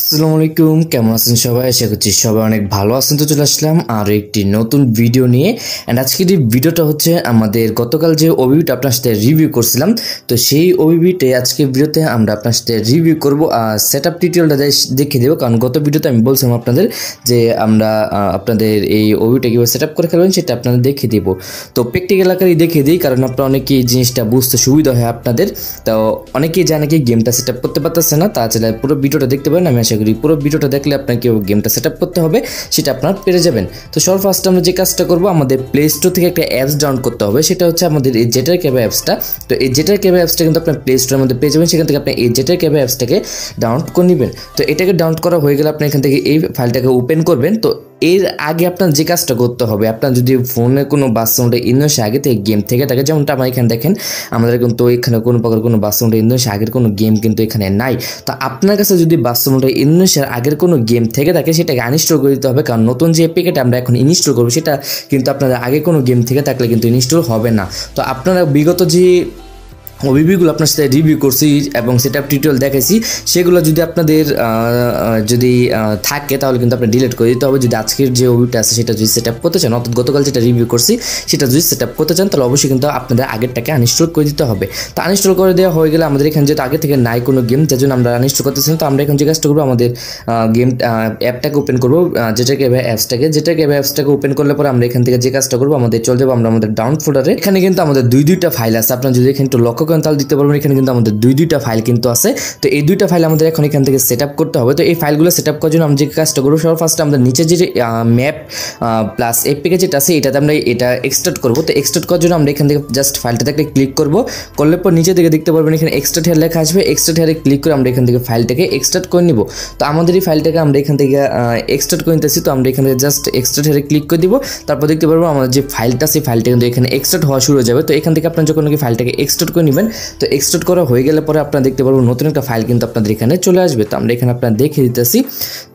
আসসালামু আলাইকুম, কেমন আছেন সবাই? আশা করছি সবাই অনেক ভালো আছেন। তো চলে আসলাম আরও একটি নতুন ভিডিও নিয়ে। অ্যান্ড আজকের এই ভিডিওটা হচ্ছে আমাদের গতকাল যে ওবিবিটা আপনার সাথে রিভিউ করছিলাম, তো সেই ওবিবিতে আজকের ভিডিওতে আমরা আপনার সাথে রিভিউ করবো আর সেট আপ টিউটোরিয়ালটা দেখিয়ে দেবো। কারণ গত ভিডিওতে আমি বলছিলাম আপনাদের যে আমরা আপনাদের এই ওবিবিটা কীভাবে সেট আপ করে খেলবেন সেটা আপনাদের দেখিয়ে দেবো। তো প্র্যাকটিক্যাল আকারেই দেখিয়ে দিই, কারণ আপনারা অনেকেই জিনিসটা বুঝতে সুবিধা হয় আপনাদের। তো অনেকেই জানে কি গেমটা সেট আপ করতে পারতেছে না, তাছাড়া পুরো ভিডিওটা দেখতে পারেন। আমি আশা করি পুরো ভিডিওটা দেখলে আপনাকে গেমটা সেট আপ করতে হবে সেটা আপনারা পেরে যাবেন। তো সবার ফার্স্ট আমরা যে কাজটা করবো, আমাদের প্লে স্টোর থেকে একটা অ্যাপস ডাউনলোড করতে হবে। সেটা হচ্ছে আমাদের এই জেটার ক্যাবে অ্যাপসটা। তো এই জেটার ক্যাবে অ্যাপসটা কিন্তু আপনার প্লে স্টোরের মধ্যে পেয়ে যাবেন। সেখান থেকে আপনি এই জেটার ক্যাবে অ্যাপসটাকে ডাউনলোড করে নেবেন। তো এটাকে ডাউনলোড করা হয়ে গেলে আপনি এখান থেকে এই ফাইলটাকে ওপেন করবেন। তো এর আগে আপনার যে কাজটা করতে হবে, আপনার যদি ফোনে কোনো বাস্তবটা ইনভেস্ট আগে থেকে গেম থেকে থাকে, যেমনটা আমার এখানে দেখেন আমাদের কিন্তু এখানে কোনো প্রকার কোনো বাস্তবটা ইনভেস্ট আগের কোনো গেম কিন্তু এখানে নাই। তো আপনার কাছে যদি বাস্তবটা ইনভেস্টের আগের কোনো গেম থেকে থাকে সেটাকে আনইনস্টল করে দিতে হবে, কারণ নতুন যে অ্যাপ্লিকেশনটা আমরা এখন ইনস্টল করবো সেটা কিন্তু আপনাদের আগে কোনো গেম থেকে থাকলে কিন্তু ইনস্টল হবে না। তো আপনারা বিগত যে ওবিবিগুলো আপনার সাথে রিভিউ করছি এবং সেটআপ টিউটোরিয়াল দেখাইছি, সেগুলো যদি আপনাদের যদি থাকে তাহলে কিন্তু আপনি ডিলিট করে দিতে হবে। যদি আজকের যে ওবিবিটা আছে সেটা যদি সেটআপ করতে চান, অর্থাৎ গতকাল যেটা রিভিউ করছি সেটা যদি সেটআপ করতে চান, তাহলে অবশ্যই কিন্তু আপনাদের আগেরটাকে আনইনস্টল করে দিতে হবে। তো আনইনস্টল করে দেওয়া হয়ে গেলে আমাদের এখানে যেহেতু আগে থেকে নাই কোনো গেম, যার জন্য আমরা আনইনস্টল করতেছি। তো আমরা এখন যে কাজটা করবো, আমাদের গেম অ্যাপটাকে ওপেন করবো, যেটাকে অ্যাপসটাকে ওপেন করলে পরে আমরা এখান থেকে যে কাজটা করবো, আমাদের চলে যাবো আমরা আমাদের ডাউন ফোল্ডারে। এখানে কিন্তু আমাদের দুইটা ফাইল আছে। আপনার যদি এখানে একটু লক্ষ্য করেন তাহলে দিতে পারবেন এখানে কিন্তু আমাদের দুইটা ফাইল কিন্তু আছে। তো এই দুইটা ফাইল আমাদের এখন এখান থেকে সেট আপ করতে হবে। তো এই ফাইলগুলো সেট আপ করার জন্য আমরা যে কাজটা করবো, সবার ফার্স্ট আমরা নিচে যে ম্যাপ প্লাস এপিকে যেটা আছে এটাতে আমরা এটা এক্সট্রাক্ট করবো। তো এক্সট্রাক্ট করার জন্য আমরা এখান থেকে জাস্ট ফাইলটাতে একটা ক্লিক করবো। করলে পর নিচে থেকে দেখতে পারবেন এখানে এক্সট্রাক্ট হেয়ার লেখা আসবে। এক্সট্রাক্ট হেয়ারে ক্লিক করে আমরা এখান থেকে ফাইলটাকে এক্সট্রাক্ট করে নিব। তো আমাদের এই ফাইলটাকে আমরা এখান থেকে এক্সট্রাক্ট করে নিতেছি। তো আমরা এখান থেকে জাস্ট এক্সট্রাক্ট হেয়ারে ক্লিক করে দিব। তারপর দেখতে পারবো আমাদের যে ফাইলটা, সেই ফাইলটা কিন্তু এখানে এক্সট্রাক্ট হওয়া শুরু হয়ে যাবে। তো এখান থেকে আপনার যখন ফাইলটাকে এক্সট্রাক্ট করে নেবেন, তো এক্সট্রাক্ট করা হয়ে গেলে পরে আপনারা দেখতে পারবেন নতুন একটা ফাইল কিন্তু আপনাদের এখানে চলে আসবে। তো আমরা এখানে আপনারা দেখে দিতেছি।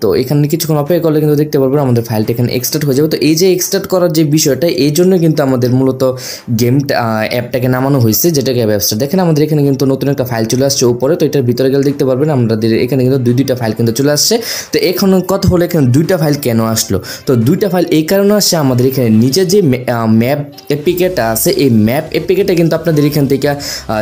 তো এখানে কিছুক্ষণ অপেক্ষা করলে কিন্তু দেখতে পারবেন আমাদের ফাইলটা এখানে এক্সট্রাক্ট হয়ে যাবে। তো এই যে এক্সট্রাক্ট করার যে বিষয়টা, এই জন্য কিন্তু আমাদের মূলত গেমটা অ্যাপটাকে নামানো হয়েছে, যেটাকে অ্যাপসটা দেখেন আমাদের এখানে কিন্তু নতুন একটা ফাইল চলে আসছে উপরে। তো এটার ভিতরে গেলে দেখতে পারবেন আমাদের এখানে কিন্তু দুইটা ফাইল কিন্তু চলে আসছে। তো এখন কথা হলো এখানে দুইটা ফাইল কেন আসলো? তো দুইটা ফাইল এই কারণে আসছে, আমাদের এখানে নিজের যে ম্যাপ অ্যাপ্লিকেশনটা আছে, এই ম্যাপ অ্যাপ্লিকেশনটা কিন্তু আপনাদের এখান থেকে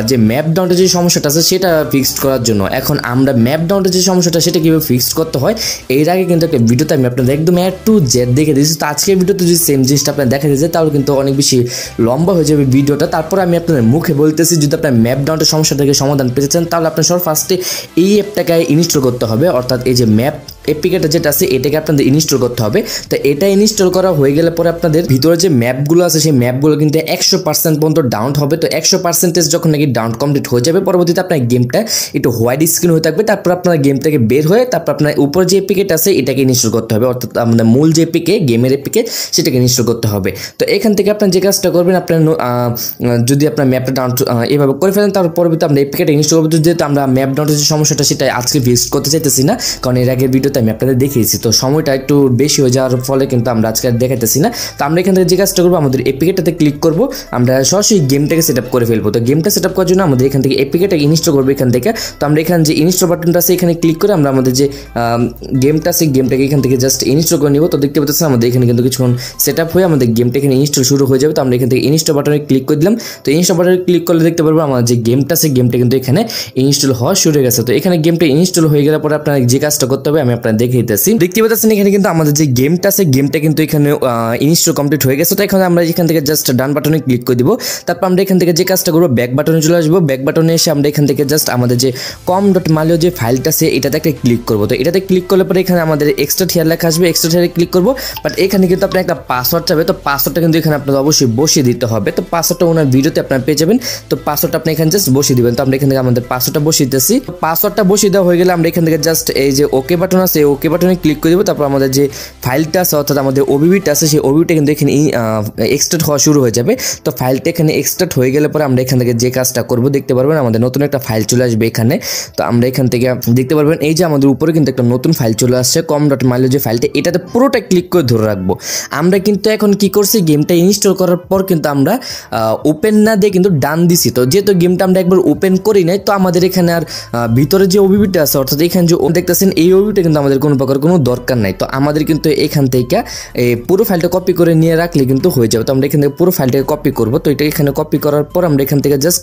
যে ম্যাপ ডাউনের যে সমস্যাটা আছে সেটা ফিক্সড করার জন্য। এখন আমরা ম্যাপ ডাউনের যে সমস্যাটা সেটা কীভাবে ফিক্সড করতে হয়, এর আগে কিন্তু একটা ভিডিওতে আমি আপনাদের একদম A to Z দেখে দিয়েছি। তো আজকের ভিডিওতে যদি সেম জিনিসটা আপনার দেখা যায় তাহলে কিন্তু অনেক বেশি লম্বা হয়ে যাবে ভিডিওটা। তারপর আমি আপনাদের মুখে বলতেছি, যদি আপনার ম্যাপ ডাউনের সমস্যাটাকে সমাধান পেতে চান তাহলে আপনার সব ফার্স্টে এই অ্যাপটাকে ইনস্টল করতে হবে, অর্থাৎ এই যে ম্যাপ অ্যাপ্লিকেশনটা যেটা আছে এটাকে আপনাদের ইনস্টল করতে হবে। তো এটা ইনস্টল করা হয়ে গেলে পরে আপনাদের ভিতরে যে ম্যাপগুলো আছে সেই ম্যাপগুলো কিন্তু 100% পর্যন্ত ডাউন হবে। তো 100% যখন নাকি ডাউন কমপ্লিট হয়ে যাবে, পরবর্তীতে আপনার গেমটা একটু হোয়াইট স্ক্রিন হয়ে থাকবে। তারপর আপনার গেম থেকে বের হয়ে তারপর আপনার উপর যে অ্যাপ্লিকেশন আছে এটাকে ইনস্টল করতে হবে, অর্থাৎ আমাদের মূল যে অ্যাপ্লিকেশন গেমের অ্যাপ্লিকেশন সেটাকে ইনস্টল করতে হবে। তো এখান থেকে আপনার যে কাজটা করবেন, আপনার যদি আপনার ম্যাপটা ডাউন এভাবে করে ফেলেন, তারপর পরবর্তীতে আমরা অ্যাপ্লিকেশন ইনস্টল করবো। যেহেতু আমরা ম্যাপ ডাউনের যে সমস্যাটা সেটা আজকে ফিক্স করতে চাইতেছি না, কারণ এর আগের ভিডিওতে আমি আপনাদের দেখিয়েছি। তো সময়টা একটু বেশি হয়ে যাওয়ার ফলে কিন্তু আমরা আজকে দেখাইতেছি না। তো আমরা এখান থেকে যে কাজটা করবো, আমাদের অ্যাপ্লিকেশনটাতে ক্লিক করবো, আমরা সরাসরি গেমটাকে সেট আপ করে ফেলবো। তো গেমটা সেট আপ করার জন্য আমাদের এখান থেকে অ্যাপ্লিকেশনটাকে ইনস্টল করবো এখান থেকে। তো আমরা এখানে যে ইনস্টল বাটনটা আছে এখানে ক্লিক করে আমরা আমাদের যে গেমটা আছে গেমটাকে এখান থেকে জাস্ট ইনস্টল করে নিব। তো দেখতে পাচ্ছেন আমাদের এখানে কিন্তু কিছুক্ষণ সেট আপ হয়ে আমাদের গেমটা এখানে ইনস্টল শুরু হয়ে যাবে। তো আমরা এখান থেকে ইনস্টল বাটনে ক্লিক করে দিলাম। তো ইনস্টল বাটনে ক্লিক করলে দেখতে পারবো আমার যে গেমটা আছে গেমটা কিন্তু এখানে ইনস্টল হওয়া শুরু হয়ে গেছে। তো এখানে গেমটা ইনস্টল হয়ে গেলে পরে আপনার যে কাজটা করতে হবে আমি আপনার দেখিয়ে দিতেছি। দেখতে পাচ্ছেন এখানে কিন্তু আমাদের যে গেমটা আছে গেমটা কিন্তু এখানে ইনস্টল কমপ্লিট হয়ে গেছে। তো এখন আমরা এখান থেকে জাস্ট ডান বাটনে ক্লিক করে দিব। তারপর আমরা এখান থেকে যে কাজটা করবো, ব্যাক বাটনে চলে আসবো। ব্যাক বাটনে এসে আমরা এখান থেকে জাস্ট আমাদের যে com.malio যে ফাইলটা আছে এটাতে একটা ক্লিক করবো। তো এটাতে ক্লিক করলে পরে এখানে আমাদের এক্সট্রা হেয়ার লেখা আসবে, এক্সট্রা হেয়ারে ক্লিক করবো। বাট এখানে কিন্তু আপনার একটা পাসওয়ার্ড চাবে। তো পাসওয়ার্ডটা কিন্তু এখানে আপনাদের অবশ্যই বসিয়ে দিতে হবে। তো পাসওয়ার্ডটা ওনার ভিডিওতে আপনারা পেয়ে যাবেন। তো পাসওয়ার্ডটা আপনি এখানে জাস্ট বসিয়ে দিবেন। তো আমরা এখান থেকে আমাদের পাসওয়ার্ডটা বসিয়ে দিতেছি। পাসওয়ার্ডটা বসিয়ে দেওয়া হয়ে গেলে আমরা এখান থেকে জাস্ট এই যে ওকে বাটন আছে ওকে বাটনে ক্লিক করে দেবো। তারপর আমাদের যে ফাইলটা আছে অর্থাৎ আমাদের ওবিবিটা আছে সেই ওবিবিটা কিন্তু এখানে এক্সট্রাক্ট হওয়া শুরু হয়ে যাবে। তো ফাইলটা এখানে এক্সট্রাক্ট হয়ে গেলে পরে আমরা এখান থেকে যে কাজটা করবো, দেখতে পারবেন আমাদের নতুন একটা ফাইল চলে আসবে এখানে। তো আমরা এখান থেকে দেখতে পারবেন এই যে আমাদের উপরে কিন্তু একটা নতুন ফাইল চলে আসছে com.malio যে ফাইলটা, এটাতে পুরোটা ক্লিক করে ধরে রাখবো। আমরা কিন্তু এখন কি করছি, গেমটা ইনস্টল করার পর কিন্তু আমরা ওপেন না দিয়ে কিন্তু ডান দিছি। তো যেহেতু গেমটা আমরা একবার ওপেন করি নাই, তো আমাদের এখানে আর ভিতরে যে ওবিবিটা আছে অর্থাৎ এখানে যে দেখতেছেন এই ওবিবিটা কিন্তু আমাদের কোনো প্রকার কোনো দরকার নাই। তো আমাদের কিন্তু এখান থেকে পুরো ফাইলটা কপি করে নিয়ে রাখলে কিন্তু হয়ে যাবে। তো আমরা এখান থেকে পুরো ফাইলটাকে কপি করব। তো এটা এখানে কপি করার পর আমরা এখান থেকে জাস্ট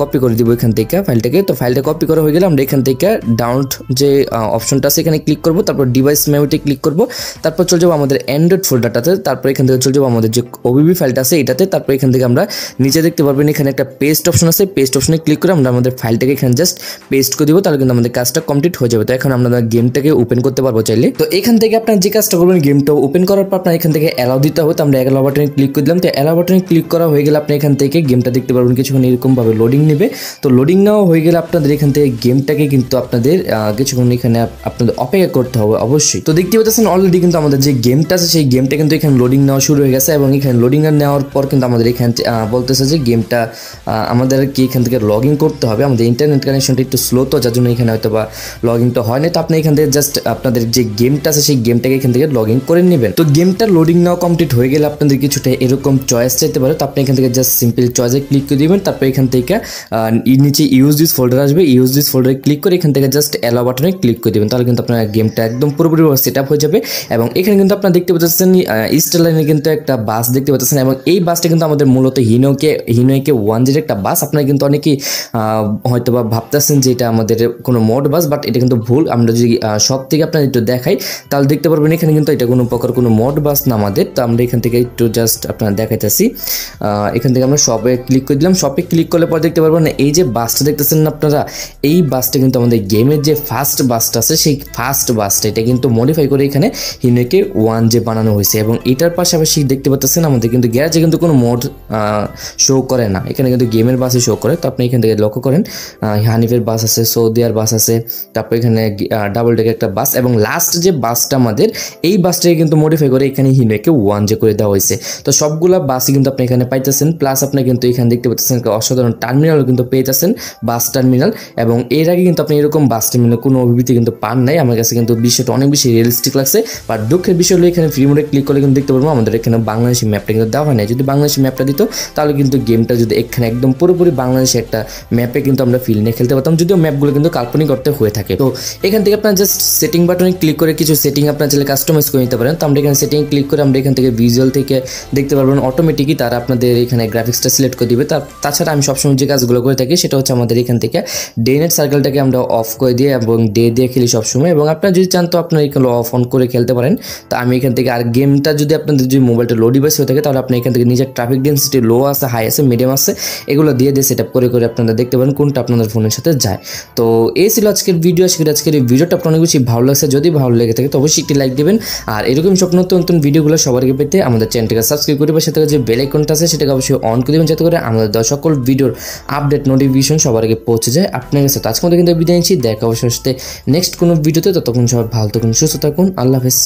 কপি করে দিব এখান থেকে ফাইলটাকে। তো ফাইলটা কপি করা হয়ে গেলে আমরা এখান থেকে ডাউনলোড যে অপশনটা আছে এখানে ক্লিক করব, তারপর ডিভাইস মেমোরিতে ক্লিক করব, তারপর চলে যাবো আমাদের অ্যান্ড্রয়েড ফোল্ডারটাতে, তারপর এখান থেকে চলে যাবো আমাদের যে ওবিবি ফাইলটা আছে এটাতে। তারপর এখান থেকে আমরা নিচে দেখতে পারবেন এখানে একটা পেস্ট অপশন আছে, পেস্ট অপশনে ক্লিক করে আমরা আমাদের ফাইলটাকে এখানে জাস্ট পেস্ট করে দিব, তাহলে কিন্তু আমাদের কাজটা কমপ্লিট হয়ে যাবে। তো এখন আমরা গেমটাকে ওপেন করতে পারবো চাইলে। তো এখান থেকে আপনার যে কাজটা করবেন, গেমটা ওপেন করার পর আপনার এখান থেকে অ্যালাউ দিতে হবে। তো আমরা অ্যালাউ বাটনে ক্লিক করে দিলাম। তো অ্যালাউ বাটনে ক্লিক করা হয়ে গেলে আপনি এখান থেকে গেমটা দেখতে পারবেন কিছুক্ষণ এরকমভাবে লোডিং নেবে। তো লোডিং নেওয়া হয়ে গেলে আপনাদের এখান থেকে গেমটাকে কিন্তু আপনাদের কিছুক্ষণ এখানে আপনাদের অপেক্ষা করতে হবে অবশ্যই। তো দেখতে পাচ্ছেন অলরেডি কিন্তু আমাদের যে গেমটা আছে সেই গেমটা কিন্তু এখানে লোডিং নেওয়া শুরু হয়ে গেছে, এবং এখানে লোডিং নেওয়ার পর কিন্তু আমাদের এখানে বলতেছে যে গেমটা আমাদের কি এখান থেকে লগ ইন করতে হবে। আমাদের ইন্টারনেট কানেকশনটা একটু স্লো, তো যার জন্য এখানে হয়তো বা লগ ইনটা হয় না। তো আপনি এখান থেকে জাস্ট আপনাদের যে গেমটা আছে সেই গেমটাকে এখান থেকে লগ ইন করে নেবেন। তো গেমটা লোডিং নেওয়া কমপ্লিট হয়ে গেলে আপনাদের কিছুটা এরকম চয়েস চাইতে পারে। তো আপনি এখান থেকে জাস্ট সিম্পল চয়েসে ক্লিক করে দিবেন। তারপর এখান থেকে নিচে ইউজ দিস ফোল্ডার আসবে, ইউজ দিস ফোল্ডারে ক্লিক করে এখান থেকে জাস্ট অ্যালাউ বাটনে ক্লিক করে দিবেন, তাহলে কিন্তু আপনার গেমটা একদম পুরোপুরি সেট আপ হয়ে যাবে। এবং এখানে কিন্তু আপনারা দেখতে পাচ্ছেন স্টার লাইনে কিন্তু একটা বাস দেখতে পাচ্ছেন, এবং এই বাসটা কিন্তু আমাদের মূলত হিনোকে 10 একটা বাস। আপনারা কিন্তু অনেকেই হয়তো বা ভাবতেছেন যে এটা আমাদের কোনো মোড বাস, বাট এটা কিন্তু ভুল। আমরা যদি সব থেকে আপনার একটু দেখাই তাহলে দেখতে পারবেন এখানে কিন্তু এটা কোনো প্রকার কোনো মোড বাস না আমাদের। তো আমরা এখান থেকে একটু জাস্ট আপনারা দেখাইতেছি। এখান থেকে আমরা শপে ক্লিক করে দিলাম। শপে ক্লিক করলে পরে দেখতে পারবেন এই যে বাসটা দেখতেছেন আপনারা, এই বাসটা কিন্তু আমাদের গেমের যে ফার্স্ট বাসটা আছে সেই ফার্স্ট বাসটা এটা কিন্তু মডিফাই করে এখানে হিনোকে 1 যে বানানো হয়েছে। এবং এটার পাশাপাশি দেখতে পাচ্ছেন আমাদের কিন্তু গ্যারেজে কিন্তু কোনো মোড শো করে না, এখানে কিন্তু গেমের বাসে শো করে। তো আপনি এখান থেকে লক্ষ্য করেন হানিফের বাস আছে, সৌদিয়ার বাস আছে, তারপর এখানে ডাবল ডেকের একটা বাস, এবং লাস্ট যে বাসটা আমাদের এই বাসটাকে কিন্তু মডিফাই করে এখানে হিনোকে 1 যে করে দেওয়া হয়েছে। তো সবগুলা বাসই কিন্তু আপনি এখানে পাইতেছেন, প্লাস আপনি কিন্তু এখানে দেখতে পাচ্ছেন অসাধারণ টার্মিনাল কিন্তু পেয়েছেন, বাস টার্মিনাল। এবং এর আগে কিন্তু আপনি এরকম বাস টার্মিনাল কোনো অভিজ্ঞতা কিন্তু পান নাই। আমার কাছে কিন্তু বিষয়টা অনেক বেশি রিয়েলিস্টিক লাগছে। বাট দুঃখের বিষয় হলো এখানে ফ্রি মোডে ক্লিক করলে কিন্তু দেখতে পারবো আমাদের এখানে বাংলাদেশি ম্যাপটা কিন্তু দেওয়া হয় না। যদি বাংলাদেশি ম্যাপটা দিত তাহলে কিন্তু গেমটা যদি এখানে একদম পুরোপুরি বাংলাদেশি একটা ম্যাপে কিন্তু আমরা ফিল নিয়ে খেলতে পারতাম, যদিও ম্যাপগুলো কিন্তু কাল্পনিক করতে হয়ে থাকে। তো এখান থেকে আপনার জাস্ট সেটিং বাটনে ক্লিক করে কিছু সেটিং আপনার চাইলে কাস্টমাইজ করে নিতে পারেন। তো আমরা এখানে সেটিং ক্লিক করে আমরা এখান থেকে ভিজুয়াল থেকে দেখতে পারবেন অটোমেটিকই তারা আপনাদের এখানে গ্রাফিক্সটা সিলেক্ট করে দিবে। তাছাড়া আমি সবসময় যে কাজগুলো করে থাকি সেটা হচ্ছে আমাদের এখান থেকে ডে নাইট সার্কেলটাকে আমরা অফ করে দিয়ে এবং ডে দিয়ে খেলি সবসময়। এবং আপনারা যদি চান তো আপনার এখানে অফ অন করে খেলতে পারেন। তো আমি এখান থেকে আর গেমটা যদি আপনাদের যদি মোবাইলটা লো ডিভাইস হয়ে থাকে তাহলে আপনি এখান থেকে নিজের ট্রাফিক ডেন্সিটি লো আছে, হাই আছে, মিডিয়াম আছে, এগুলো দিয়ে সেট আপ করে আপনারা দেখতে পারেন কোনটা আপনাদের ফোনের সাথে যায়। তো এই ছিল আজকের ভিডিও। আজকের এই ভিডিওটা আপনার অনেক বেশি ভালো লাগছে। যদি ভালো লেগে থাকে তো অবশ্যই একটি লাইক দেবেন। আর এরকম সব নতুন নতুন ভিডিওগুলো সবার আগে পেতে আমাদের চ্যানেলটাকে সাবস্ক্রাইব করে সাথে যে বেল আইকনটা আছে সেটাকে অবশ্যই অন করে দেবেন, যাতে করে আমাদের দেওয়া সকল ভিডিওর আপডেট নোটিফিকেশন সবার আগে পৌঁছে যায় আপনার কাছে। তো আজকে মধ্যে কিন্তু বিদায় নিচ্ছি, দেখা অবশ্যই নেক্সট কোনো ভিডিওতে। ততক্ষণ সবাই ভালো থাকুন, সুস্থ থাকুন, আল্লাহ হাফেজ।